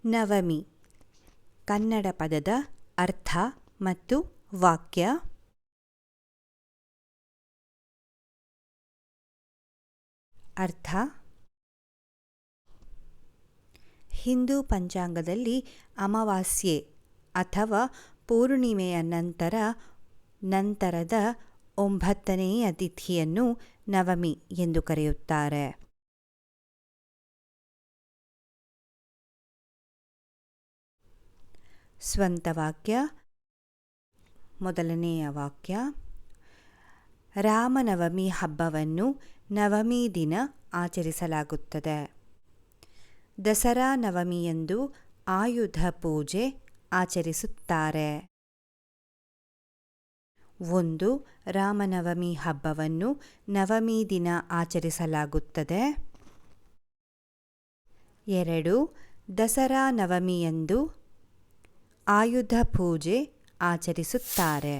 ನವಮಿ ಕನ್ನಡ ಪದದ ಅರ್ಥ ಮತ್ತು ವಾಕ್ಯ. ಅರ್ಥ: ಹಿಂದೂ ಪಂಚಾಂಗದಲ್ಲಿ ಅಮಾವಾಸ್ಯೆ ಅಥವಾ ಪೂರ್ಣಿಮೆಯ ನಂತರದ 9ನೆಯ ತಿಥಿಯನ್ನು ನವಮಿ ಎಂದು ಕರೆಯುತ್ತಾರೆ. ಸ್ವಂತ ವಾಕ್ಯ. ಮೊದಲನೆಯ ವಾಕ್ಯ: ರಾಮನವಮಿ ಹಬ್ಬವನ್ನು ನವಮಿ ದಿನ ಆಚರಿಸಲಾಗುತ್ತದೆ. ದಸರಾ ನವಮಿಯಂದು ಆಯುಧ ಪೂಜೆ ಆಚರಿಸುತ್ತಾರೆ. 1. ರಾಮನವಮಿ ಹಬ್ಬವನ್ನು ನವಮಿ ದಿನ ಆಚರಿಸಲಾಗುತ್ತದೆ. 2. ದಸರಾ ನವಮಿಯಂದು ಆಯುಧ ಪೂಜೆ ಆಚರಿಸುತ್ತಾರೆ.